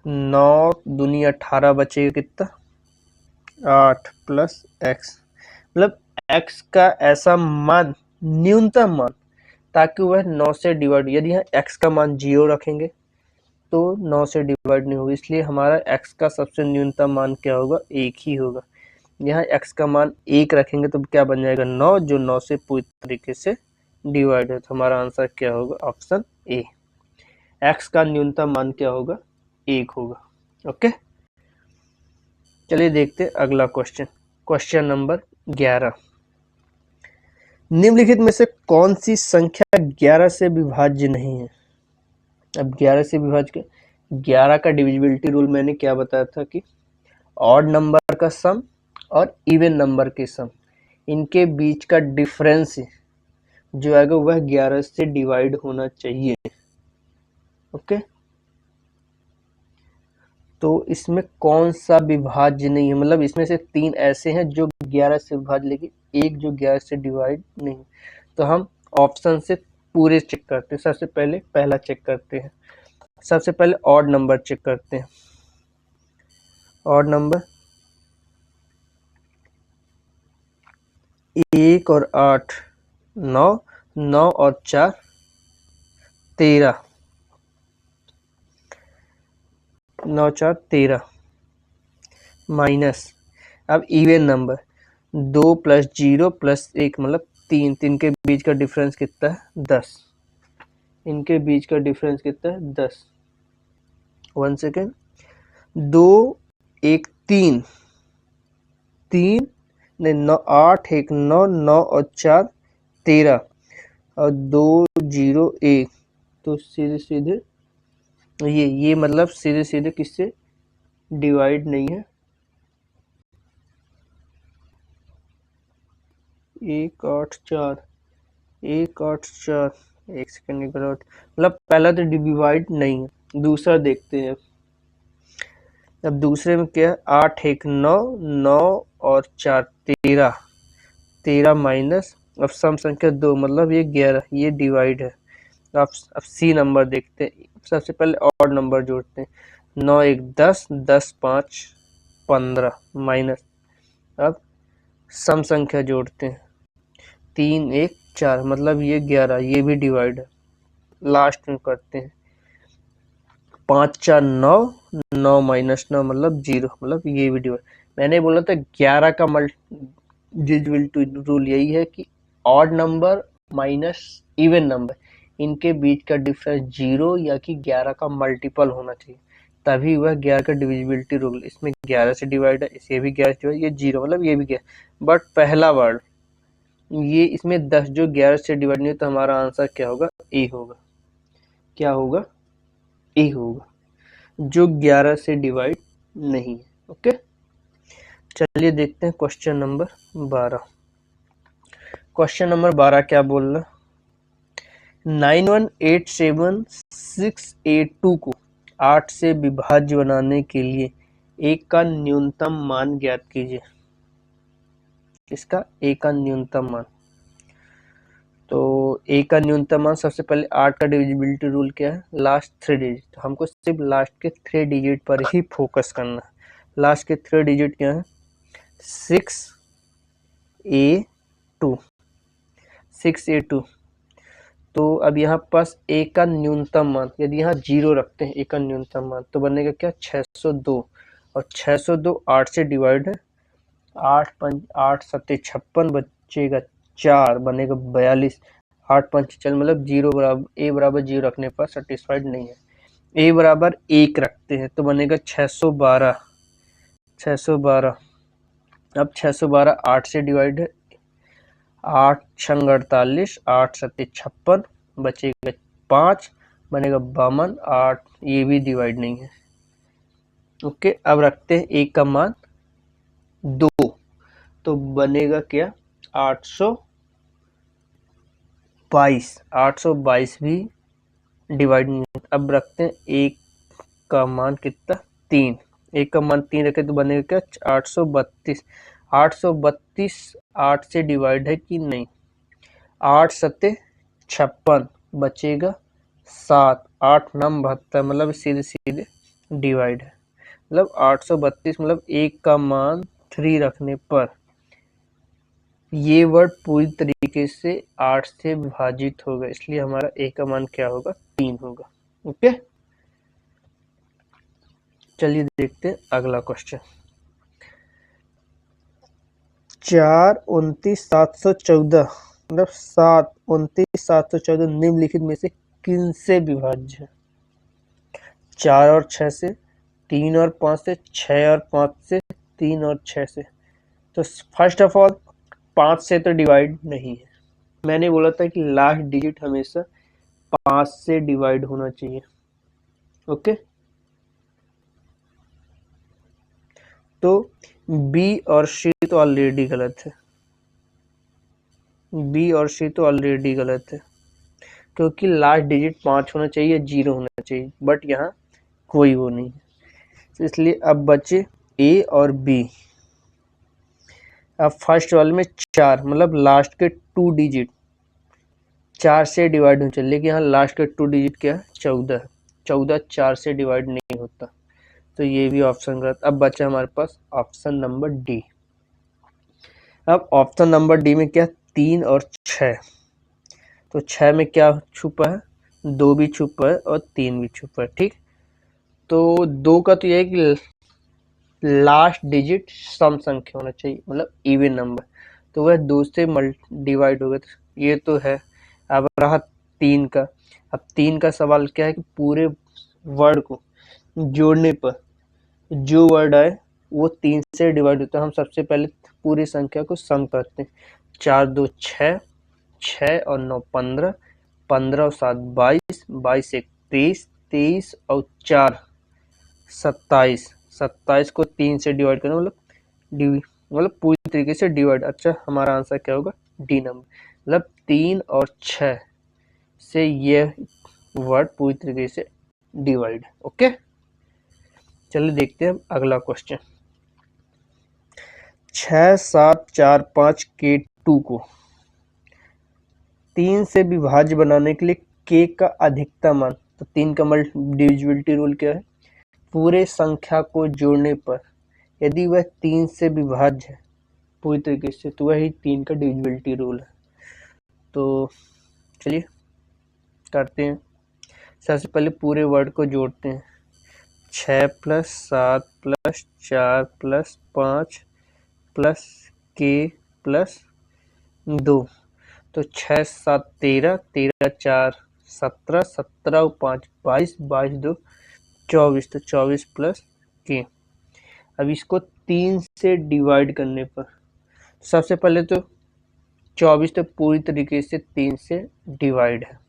S1: 9 दूनी 18 बचेगा कितना, 8 + x, मतलब x का ऐसा मान, न्यूनतम मान, ताकि वह 9 से डिवाइड, यदि यहाँ x का मान 0 रखेंगे तो 9 से डिवाइड नहीं होगा, इसलिए हमारा x का सबसे न्यूनतम मान क्या होगा, 1 ही होगा। यहाँ x का मान 1 रखेंगे तो क्या बन जाएगा, 9, जो 9 से पूरी तरीके से डिवाइड है, तो हमारा आंसर क्या होगा, ऑप्शन ए, x का न्यूनतम मान क्या होगा, 1 होगा। ओके, चलिए देखते हैं अगला क्वेश्चन। क्वेश्चन नंबर 11, निम्नलिखित में से कौन सी संख्या 11 से विभाज्य नहीं है। अब 11 से विभाज्य, 11 का डिविजिबिलिटी रूल मैंने क्या बताया था कि ऑड नंबर का सम और इवन नंबर के सम, इनके बीच का डिफरेंस जो आएगा वह 11 से डिवाइड होना चाहिए। ओके, तो इसमें कौन सा विभाज्य नहीं है, मतलब इसमें से 3 ऐसे हैं जो 11 से विभाज्य, लेकिन एक जो 11 से डिवाइड नहीं, तो हम ऑप्शन से पूरे चेक करते हैं। सबसे पहले पहला चेक करते हैं, सबसे पहले ऑड नंबर चेक करते हैं। ऑड नंबर 1 और 8 9, 9 और 4 13, 9 4 13 माइनस, अब इवन नंबर 2 + 0 + 1 मतलब 3, 3 के बीच का डिफरेंस कितना है, 10, इनके बीच का डिफरेंस कितना है, 10। 1 सेकेंड, 2 1 3 3 नहीं, 9 8 1 9, 9 और 4 13, और 2 0 1, तो सीधे सीधे ये मतलब सीधे सीधे किससे डिवाइड नहीं है, 1 8 4, 1 8 4, एक सेकंड की जरूरत, मतलब पहला तो डिवाइड नहीं है, दूसरा देखते हैं। अब दूसरे में क्या है, 8 1 9, 9 और 4 13, 13 माइनस, अब सम संख्या 2 मतलब ये 11, ये डिवाइड है। अब सी नंबर देखते हैं, सबसे पहले ऑड नंबर जोड़ते हैं, 9 1 10, 10 5 15 माइनस, अब सम संख्या जोड़ते हैं, 3 1 4 मतलब ये 11, ये भी डिवाइड है। लास्ट में करते हैं, 5 4 9, 9 माइनस 9 मतलब 0, मतलब ये भी डिवाइड। मैंने बोला था 11 का डिविजिबिलिटी रूल यही है कि odd number minus even number, इनके बीच का डिफरेंस 0 या कि 11 का मल्टीपल होना चाहिए, तभी वह 11 का डिविजिबिलिटी रूल। इसमें 11 से डिवाइड है, इसे भी 11 से डिवाइड, ये 0 मतलब ये भी 11। बट पहला वर्ड ये, इसमें 10 जो 11 से डिवाइड नहीं, तो हमारा आंसर क्या होगा, ए होगा। क्या होगा, ए होगा, जो 11 से डिवाइड नहीं है। ओके, चलिए देखते हैं क्वेश्चन नंबर 12। क्वेश्चन नंबर 12 क्या बोल रहा, 9187682 को 8 से विभाज्य बनाने के लिए एक का न्यूनतम मान ज्ञात कीजिए। इसका एक का न्यूनतम मान, तो एक का न्यूनतम मान, सबसे पहले 8 का डिविजिबिलिटी रूल क्या है, लास्ट 3 डिजिट। हमको सिर्फ लास्ट के 3 डिजिट पर ही फोकस करना है। लास्ट के 3 डिजिट क्या है, 6A2, 6A2। तो अब यहाँ पास ए का न्यूनतम मान, यदि यहाँ 0 रखते हैं ए का न्यूनतम मान, तो बनेगा क्या, 602, और 602 8 से डिवाइड है, 8 5 8 7 56 बचेगा 4, बनेगा 42, 8 5 चल मतलब 0 बराबर, ए बराबर 0 रखने पर सेटिस्फाइड नहीं है। ए बराबर 1 रखते हैं तो बनेगा 612, 612। अब 612 8 से डिवाइड है, 8 छंग 48, 8 7 56, बचेगा 5, बनेगा 52, 8, ये भी डिवाइड नहीं है। ओके, अब रखते हैं एक का मान 2, तो बनेगा क्या, 822, 822 भी डिवाइड नहीं है। अब रखते हैं एक का मान कितना, 3, एक का मान 3 रखे तो बनेगा क्या, 832, 832 8 से डिवाइड है कि नहीं, 8 7 56, बचेगा 7, 8 9 72, मतलब सीधे सीधे डिवाइड है। मतलब 832 मतलब एक का मान 3 रखने पर ये वर्ड पूरी तरीके से 8 से विभाजित होगा, इसलिए हमारा ए का मान क्या होगा, 3 होगा। ओके, चलिए देखते हैं अगला क्वेश्चन। 4 29 714 मतलब 7 29 714 निम्नलिखित में से किन से विभाज्य है, 4 और 6 से, 3 और 5 से, 6 और 5 से, 3 और 6 से। तो फर्स्ट ऑफ ऑल 5 से तो डिवाइड नहीं है, मैंने बोला था कि लास्ट डिजिट हमेशा 5 से डिवाइड होना चाहिए। ओके, तो बी और सी तो ऑलरेडी गलत है, बी और सी तो ऑलरेडी गलत है, क्योंकि लास्ट डिजिट 5 होना चाहिए, 0 होना चाहिए, बट यहाँ कोई वो नहीं है, इसलिए अब बचे ए और बी। अब फर्स्ट वाले में 4 मतलब लास्ट के 2 डिजिट 4 से डिवाइड होना चाहिए, लेकिन यहाँ लास्ट के 2 डिजिट क्या है, 14 है, 14 4 से डिवाइड नहीं होता, तो ये भी ऑप्शन गलत। अब बचा हमारे पास ऑप्शन नंबर डी। अब ऑप्शन नंबर डी में क्या, 3 और 6, तो 6 में क्या छुपा है, 2 भी छुपा है और 3 भी छुपा है। ठीक, तो 2 का तो यह है कि लास्ट डिजिट सम संख्या होना चाहिए, मतलब इवन नंबर, तो वह 2 से डिवाइड होगा, तो ये तो है। अब रहा 3 का, अब 3 का सवाल क्या है कि पूरे वर्ड को जोड़ने पर जो वर्ड आए वो 3 से डिवाइड होता है। हम सबसे पहले पूरी संख्या को सम करते हैं, 4 2 6, 6 और 9 15, 15 और 7 22, 22 1 23, 23 और 4 27, 27 को 3 से डिवाइड करना मतलब पूरी तरीके से डिवाइड। अच्छा, हमारा आंसर क्या होगा, डी नंबर, मतलब 3 और 6 से ये वर्ड पूरी तरीके से डिवाइड। ओके, चलिए देखते हैं अगला क्वेश्चन। 6 7 4 5 के 2 को 3 से विभाज्य बनाने के लिए के का अधिकतम मान, तो 3 का डिविजिबिलिटी रूल क्या है? पूरे संख्या को जोड़ने पर यदि वह 3 से विभाज्य है पूरी तरीके से, तो वही 3 का डिविजिबिलिटी रूल है। तो चलिए करते हैं। सबसे पहले पूरे वर्ड को जोड़ते हैं। 6 + 7 + 4 + 5 प्लस के प्लस 2, तो 6 7 13, 13 4 17, 17 और 5 22, 22 2 24, तो 24 प्लस के। अब इसको 3 से डिवाइड करने पर सबसे पहले तो 24 तो पूरी तरीके से 3 से डिवाइड है,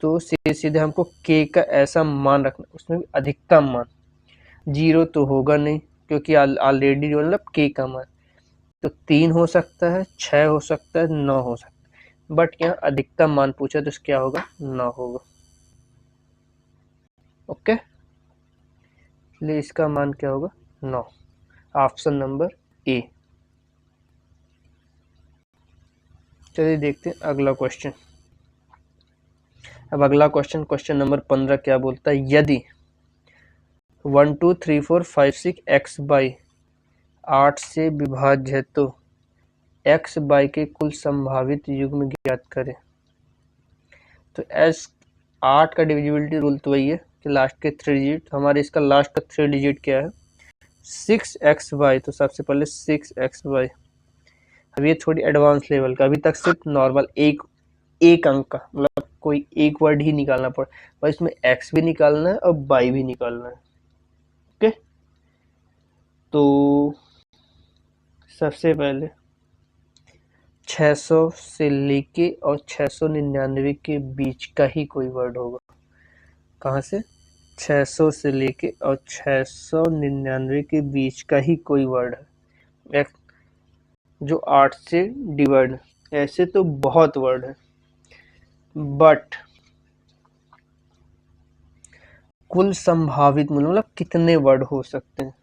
S1: तो सीधे सीधे हमको के का ऐसा मान रखना, उसमें भी अधिकतम मान। 0 तो होगा नहीं क्योंकि ऑलरेडी मतलब के का मान, तो 3 हो सकता है, 6 हो सकता है, 9 हो सकता है, बट यहाँ अधिकतम मान पूछा तो क्या होगा? 9 होगा। ओके, इसलिए इसका मान क्या होगा? 9, ऑप्शन नंबर ए। चलिए देखते हैं अगला क्वेश्चन। अब अगला क्वेश्चन नंबर 15 क्या बोलता है? यदि 1 2 3 4 5 6 x बाई 8 से विभाज्य है तो x बाई के कुल संभावित युग्म ज्ञात करें। तो एस 8 का डिविजिबिलिटी रूल तो वही है कि लास्ट के 3 डिजिट, हमारे इसका लास्ट का 3 डिजिट क्या है? 6x/, तो सबसे पहले 6x/। अब ये थोड़ी एडवांस लेवल का, अभी तक सिर्फ नॉर्मल एक अंक का मतलब कोई एक वर्ड ही निकालना पड़ा, और इसमें x भी निकालना है और y भी निकालना है। ओके, तो सबसे पहले 600 से लेके और 699 के बीच का ही कोई वर्ड होगा। कहाँ से? 600 से लेके और 699 के बीच का ही कोई वर्ड है जो 8 से डिवाइड है। ऐसे तो बहुत वर्ड है, बट कुल संभावित मतलब कितने वर्ड हो सकते हैं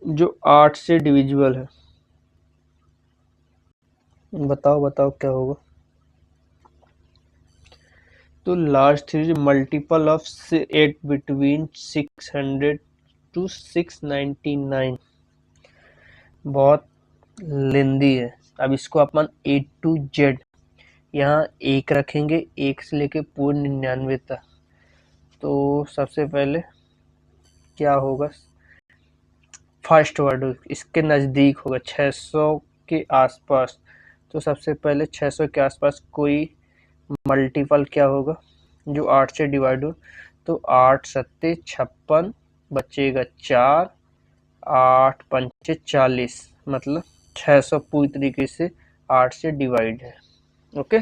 S1: जो 8 से डिविजिबल है? बताओ क्या होगा? तो last 3 multiple of 8 between 600 to 699 बहुत लेंदी है। अब इसको अपन A to Z यहाँ 1 रखेंगे, 1 से लेके पूरे 99 तक। तो सबसे पहले क्या होगा? फर्स्ट वर्ड इसके नज़दीक होगा 600 के आसपास, तो सबसे पहले 600 के आसपास कोई मल्टीपल क्या होगा जो 8 से डिवाइड हो? तो 8 सत्ते 56, बचेगा 4, 8 पंचे 40, मतलब 600 पूरी तरीके से 8 से डिवाइड है। ओके,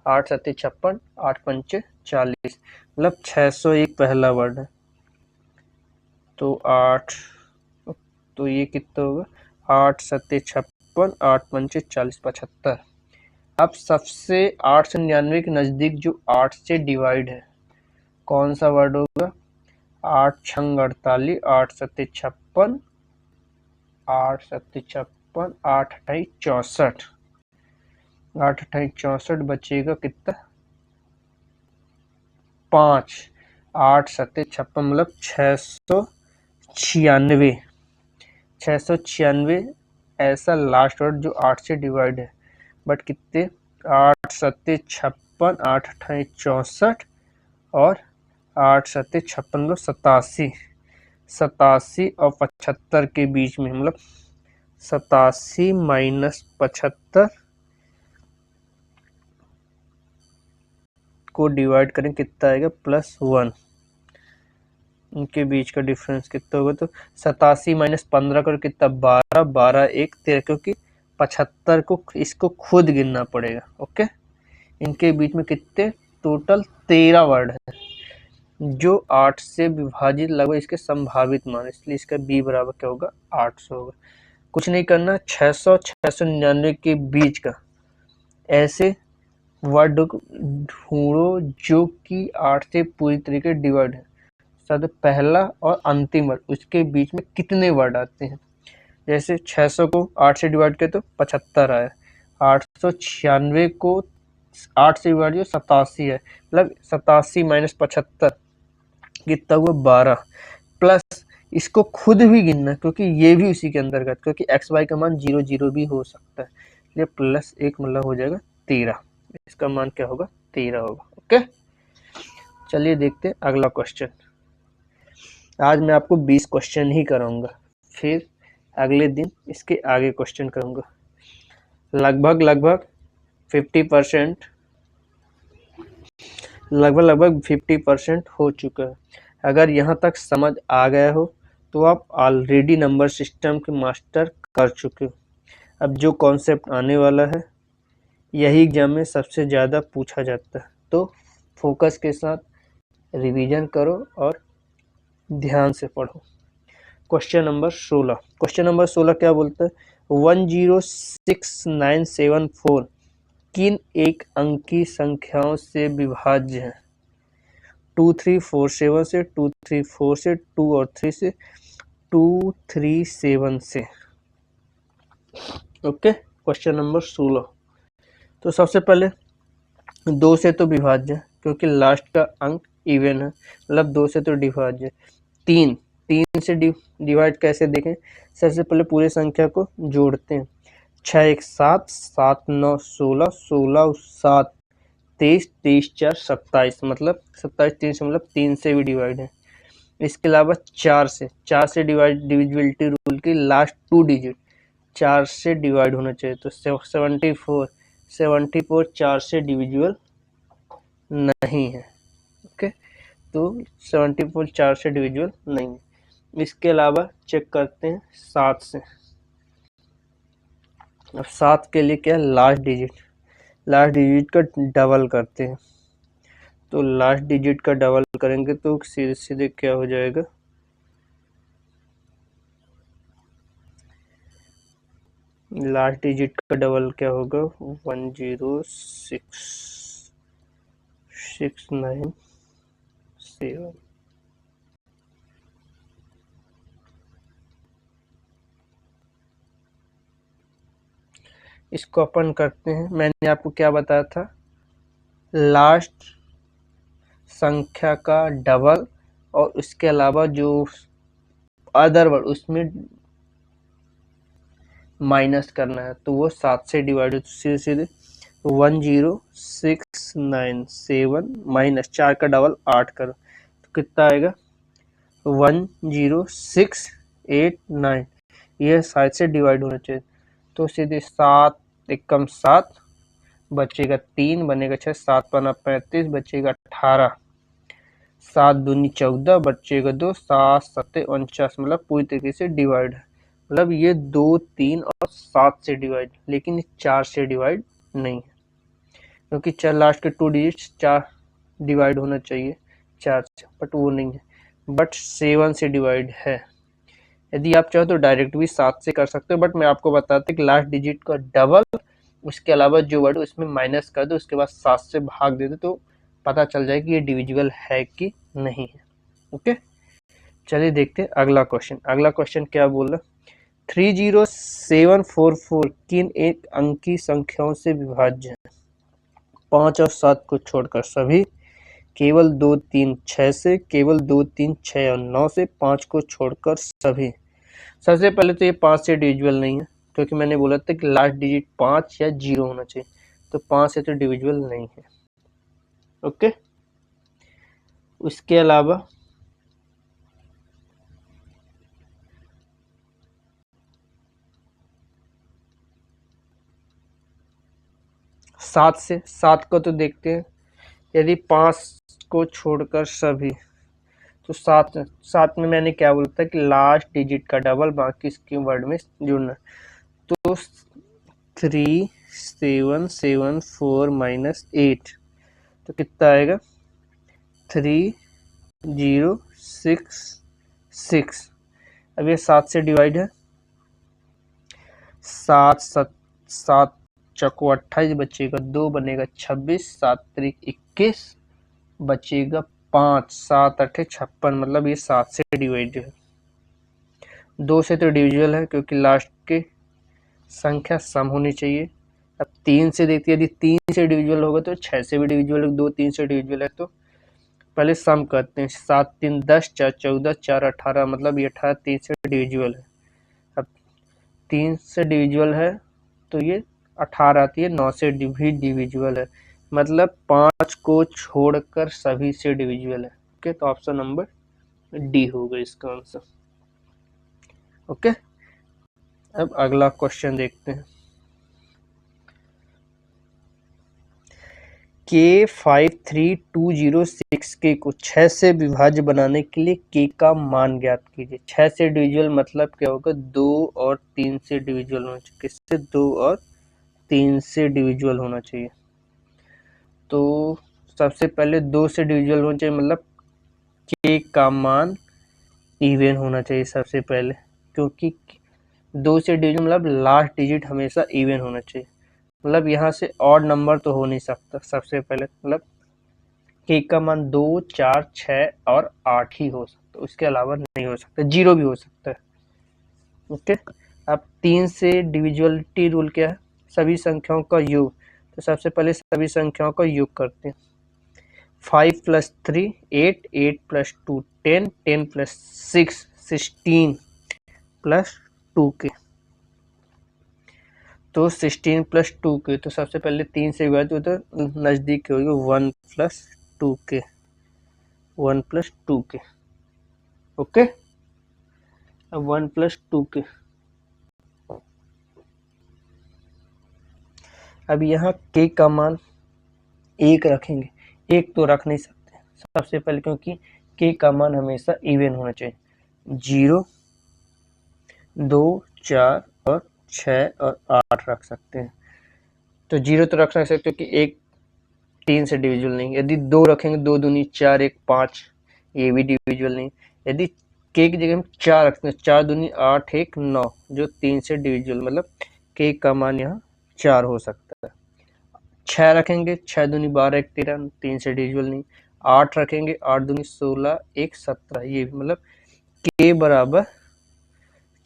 S1: 8 सत्ते 56, 8 पंचे 40, मतलब 600 एक पहला वर्ड है। तो 8, तो ये कितना होगा? 8 सत्ते 56, 8 पंचे 40, 75। अब सबसे 8 से 99 के नज़दीक जो 8 से डिवाइड है कौन सा वर्ड होगा? 8 छंग 48, 8 सत्ते 56, 8 सत्ते 56, 8 अठाई 64, 8 अठाई 64, बचेगा कितना? 5, 8 सत्ते 56 मतलब 696। 696 ऐसा लास्ट वर्ड जो 8 से डिवाइड है, बट कितने? 8 सत्ते 56, 8 अठाई 64 और 8 सत्ते 56 मतलब 87, 87 और 75 के बीच में, मतलब 87 माइनस 75 को डिवाइड करें कितना आएगा? +1। इनके बीच का डिफरेंस कितना होगा? तो 87 माइनस 15 करो कितना? 12, 12 1 13, क्योंकि 75 को इसको खुद गिनना पड़ेगा। ओके, इनके बीच में कितने टोटल 13 वर्ड है जो 8 से विभाजित लगभग इसके संभावित मान, इसलिए इसका b बराबर क्या होगा? 800 होगा। कुछ नहीं करना, 600 699 के बीच का ऐसे वर्ड ढूंढो जो कि 8 से पूरी तरीके डिवाइड है। शब्द पहला और अंतिम वर्ड, उसके बीच में कितने वर्ड आते हैं। जैसे 600 को 8 से डिवाइड किया तो 75 आया। 896 को 8 से डिवाइड किया 87 है, मतलब 87 माइनस 75 कितना हुआ 12। प्लस इसको खुद भी गिनना क्योंकि ये भी उसी के अंतर्गत, क्योंकि एक्स वाई का मान 0 0 भी हो सकता है, ये प्लस 1 मतलब हो जाएगा 13। इसका मान क्या होगा 13 होगा। ओके, चलिए देखते हैं अगला क्वेश्चन। आज मैं आपको 20 क्वेश्चन ही कराऊंगा, फिर अगले दिन इसके आगे क्वेश्चन करूंगा। लगभग 50% लगभग 50% हो चुका है। अगर यहाँ तक समझ आ गया हो तो आप ऑलरेडी नंबर सिस्टम के मास्टर कर चुके हो। अब जो कॉन्सेप्ट आने वाला है यही एग्जाम में सबसे ज़्यादा पूछा जाता है, तो फोकस के साथ रिवीजन करो और ध्यान से पढ़ो। Question number 16। क्वेश्चन नंबर 16 क्या बोलता है, 106974 किन एक अंकी संख्याओं से विभाज्य है। 2347 से, 234 से, 2 और 3 से, 237 से। Okay, question number 16। तो सबसे पहले 2 से तो विभाज्य है क्योंकि लास्ट का अंक इवन है, मतलब 2 से तो डिभाज्य। 3 से डिवाइड कैसे देखें, सबसे पहले पूरे संख्या को जोड़ते हैं। 6 1 7, 7 9 16, 16 7 23, 23 4 27, मतलब 27 3 से मतलब 3 से भी डिवाइड है। इसके अलावा 4 से डिवाइड, डिविजिबिलिटी रूल की लास्ट 2 डिजिट 4 से डिवाइड होना चाहिए, तो 74 4 से डिविजिबल नहीं है। ओके, तो 74 4 से डिविजिबल नहीं है। इसके अलावा चेक करते हैं 7 से। अब 7 के लिए क्या, लास्ट डिजिट का डबल करते हैं, तो लास्ट डिजिट का डबल करेंगे तो सीधे सीधे क्या हो जाएगा, लास्ट डिजिट का डबल क्या होगा 10697। इसको अपन करते हैं। मैंने आपको क्या बताया था, लास्ट संख्या का डबल और उसके अलावा जो अदर वर्ड उसमें माइनस करना है, तो वो 7 से डिवाइड हो, तो सीधे सीधे 10697 माइनस 4 का डबल 8 करो तो कितना आएगा 10689। यह 7 से डिवाइड होना चाहिए, तो सीधे 7 एकम 7 बचेगा 3 बनेगा 6, 7 पन्ना 35 बचेगा 18, 7 दूनी 14 बचेगा 2, 7 7 49, मतलब पूरी तरीके से डिवाइड है। मतलब ये 2 3 और 7 से डिवाइड, लेकिन 4 से डिवाइड नहीं है, क्योंकि 4 लास्ट के 2 डिजिट्स 4 डिवाइड होना चाहिए 4 से, बट वो नहीं है, बट 7 से डिवाइड है। यदि आप चाहो तो डायरेक्ट भी 7 से कर सकते हो, बट मैं आपको बताता कि लास्ट डिजिट का डबल, उसके अलावा जो वर्ड उसमें माइनस कर दो, उसके बाद 7 से भाग दे दो, तो पता चल जाए कि ये डिविजिबल है कि नहीं है। ओके, चलिए देखते हैं अगला क्वेश्चन। अगला क्वेश्चन क्या बोल रहा, 30744 किन एक अंकी संख्याओं से विभाज्य है। 5 और 7 को छोड़कर सभी, केवल 2 3 6 से, केवल 2 3 6 और 9 से, 5 को छोड़कर सभी। सबसे पहले तो ये 5 से डिविजिबल नहीं है, क्योंकि मैंने बोला था कि लास्ट डिजिट 5 या 0 होना चाहिए, तो 5 से तो डिविजिबल नहीं है। ओके, उसके अलावा 7 को तो देखते हैं। यदि 5 को छोड़कर सभी, तो 7 में मैंने क्या बोला था कि लास्ट डिजिट का डबल बाकी इसके वर्ड में जुड़ना, तो 3774 माइनस 8 तो कितना आएगा 3066। अब ये 7 से डिवाइड है, 7 7 7 चौको 28 बचेगा 2 बनेगा 26, 7 त्रिक 21 बचेगा 5, 7 8 56, मतलब ये 7 से डिवाइड है। 2 से तो डिविजिबल है क्योंकि लास्ट के संख्या सम होनी चाहिए। अब 3 से देखते हैं, यदि 3 से डिविजिबल होगा तो 6 से भी डिविजिबल है, 2 3 से डिविजिबल है तो पहले सम करते हैं। 7 3 10, 4 14, 4 18, मतलब ये 18 3 से डिविजिबल है। अब 3 से डिविजिबल है तो ये 18 आती है, 9 से भी डिविजिबल है, मतलब 5 को छोड़कर सभी से डिविजिबल है। ओके, तो ऑप्शन नंबर डी होगा इसका आंसर। ओके, अब अगला क्वेश्चन देखते हैं। K53206 को 6 से विभाज्य बनाने के लिए K का मान ज्ञात कीजिए। 6 से डिविजिबल मतलब क्या होगा, 2 और 3 से डिविजिबल होना चाहिए। किससे? 2 और 3 से डिविजिबल होना चाहिए। तो सबसे पहले 2 से डिविजिबल होना चाहिए, मतलब K का मान इवन होना चाहिए सबसे पहले, क्योंकि 2 से डिविजिबल मतलब लास्ट डिजिट हमेशा इवन होना चाहिए। मतलब यहाँ से ऑड नंबर तो हो नहीं सकता सबसे पहले, मतलब K का मान 2 4 6 और 8 ही हो सकता, उसके अलावा नहीं हो सकता, 0 भी हो सकता है। ओके, अब 3 से डिविजिबिलिटी रूल क्या है? सभी संख्याओं का योग। तो सबसे पहले सभी संख्याओं का योग करते हैं। 5 + 3 8, 8 + 2 10, 10 + 6 16 + 2K। तो 16 + 2K, तो सबसे पहले 3 से विभाजित होता है, नज़दीक होगी 1 + 2K, 1 + 2K। ओके, अब 1 + 2K। अब यहाँ K का मान 1 रखेंगे, 1 तो रख नहीं सकते सबसे पहले, क्योंकि K का मान हमेशा इवन होना चाहिए। 0 2 4 और 6 और 8 रख सकते हैं। तो 0 तो रख सकते हो कि 1 3 से डिविजिबल नहीं। यदि 2 रखेंगे, 2 दूनी 4 1 5, ये भी डिविजिबल नहीं। यदि K की जगह हम 4 रखते हैं, 4 दूनी 8 1 9, जो 3 से डिविजिबल, मतलब K का मान यहाँ 4 हो सकता है। 6 रखेंगे, 6 दूनी 12 1 13, 3 से डिविजिबल नहीं। 8 रखेंगे, 8 दूनी 16 1 17, ये भी, मतलब K बराबर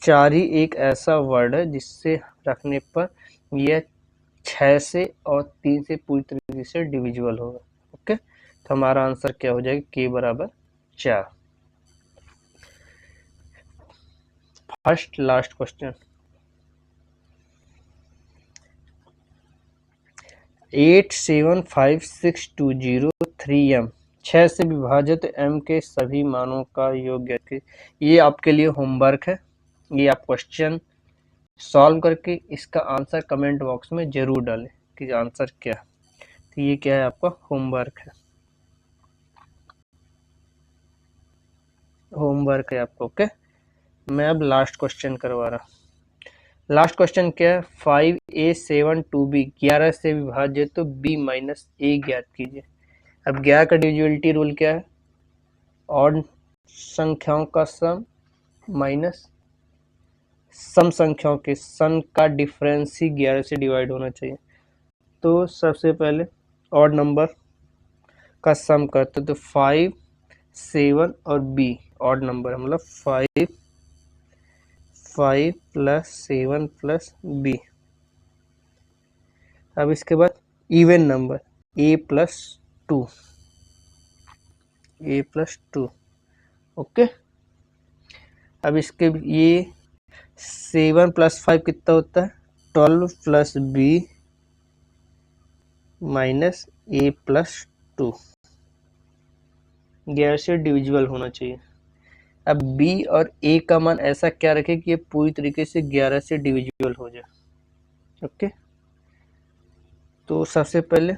S1: 4 ही एक ऐसा वर्ड है जिससे रखने पर यह 6 से और 3 से पूरी तरीके से डिविजिबल होगा। ओके, तो हमारा आंसर क्या हो जाएगा? K बराबर 4। फर्स्ट लास्ट क्वेश्चन, 8756203M 6 से विभाजित M के सभी मानों का योग ज्ञात कीजिए। ये आपके लिए होमवर्क है, ये आप क्वेश्चन सॉल्व करके इसका आंसर कमेंट बॉक्स में जरूर डालें कि आंसर क्या है। तो ये क्या है, आपका होमवर्क है, होमवर्क है आपको। ओके, मैं अब लास्ट क्वेश्चन करवा रहा हूँ। लास्ट क्वेश्चन क्या है? 5A7 2B 11 से विभाजित तो B - A ज्ञात कीजिए। अब 11 का डिविजिबिलिटी रूल क्या है? ऑड संख्याओं का सम माइनस सम संख्याओं के सम का डिफरेंस ही 11 से डिवाइड होना चाहिए। तो सबसे पहले ऑड नंबर का सम करते तो 5 7 और B ऑड नंबर है, मतलब 5 + 7 + B। अब इसके बाद even number A + 2, A + 2। Okay, अब इसके ये 7 + 5 कितना होता है? 12 + B - A + 2। 11 से डिविजिबल होना चाहिए। अब B और A का मान ऐसा क्या रखे कि ये पूरी तरीके से 11 से डिविजिबल हो जाए। ओके, तो सबसे पहले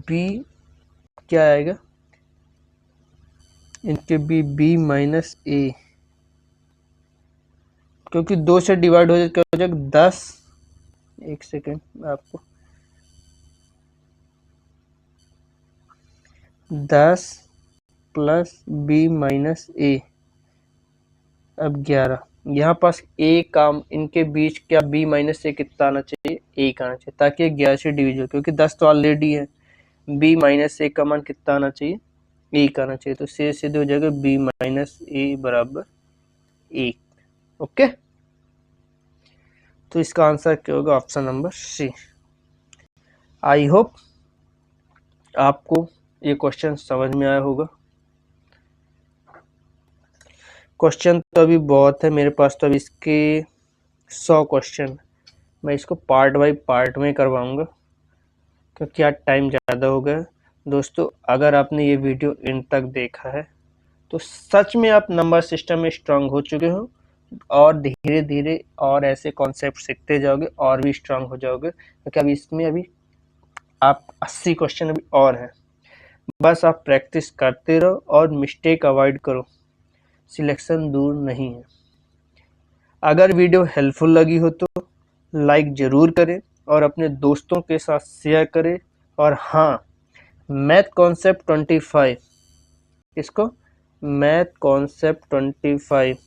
S1: B क्या आएगा? इनके B - A, क्योंकि 2 से डिवाइड हो जाए क्या हो जाएगा? 10, एक सेकेंड आपको, 10 + B - A, अब 11, यहाँ पास ए काम इनके बीच क्या बी माइनस ए कितना आना चाहिए, 1 आना चाहिए, ताकि 11 से डिवीजन, क्योंकि 10 तो ऑलरेडी है। बी माइनस ए का मान कितना आना चाहिए, 1 आना चाहिए। तो सीधे हो जाएगा बी माइनस ए बराबर 1। ओके, तो इसका आंसर क्या होगा, option number C. I hope आपको ये क्वेश्चन समझ में आया होगा। क्वेश्चन तो अभी बहुत है मेरे पास, तो अभी इसके 100 क्वेश्चन मैं इसको पार्ट बाय पार्ट में करवाऊंगा, क्योंकि आज टाइम ज़्यादा हो गया। दोस्तों, अगर आपने ये वीडियो इन तक देखा है तो सच में आप नंबर सिस्टम में स्ट्रांग हो चुके हो, और धीरे धीरे और ऐसे कॉन्सेप्ट सीखते जाओगे और भी स्ट्रांग हो जाओगे, क्योंकि अभी इसमें अभी आप 80 क्वेश्चन अभी और हैं। बस आप प्रैक्टिस करते रहो और मिस्टेक अवॉइड करो, सिलेक्शन दूर नहीं है। अगर वीडियो हेल्पफुल लगी हो तो लाइक ज़रूर करें और अपने दोस्तों के साथ शेयर करें। और हाँ, मैथ कॉन्सेप्ट 25, इसको मैथ कॉन्सेप्ट 25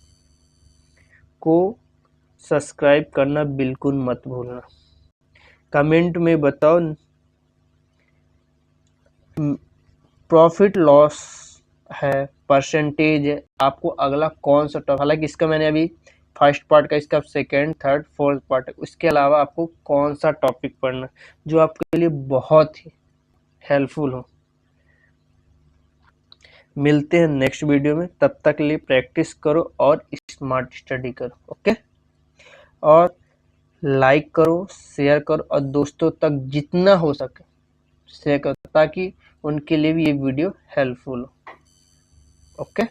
S1: को सब्सक्राइब करना बिल्कुल मत भूलना। कमेंट में बताओ प्रॉफिट लॉस है, परसेंटेज है, आपको अगला कौन सा टॉपिक, हालांकि इसका मैंने अभी फर्स्ट पार्ट का, इसका सेकंड थर्ड फोर्थ पार्ट है, उसके अलावा आपको कौन सा टॉपिक पढ़ना जो आपके लिए बहुत ही हेल्पफुल हो। मिलते हैं नेक्स्ट वीडियो में, तब तक के लिए प्रैक्टिस करो और स्मार्ट स्टडी करो। ओके, और लाइक करो, शेयर करो और दोस्तों तक जितना हो सके शेयर करो, ताकि उनके लिए भी ये वीडियो हेल्पफुल हो। ओके।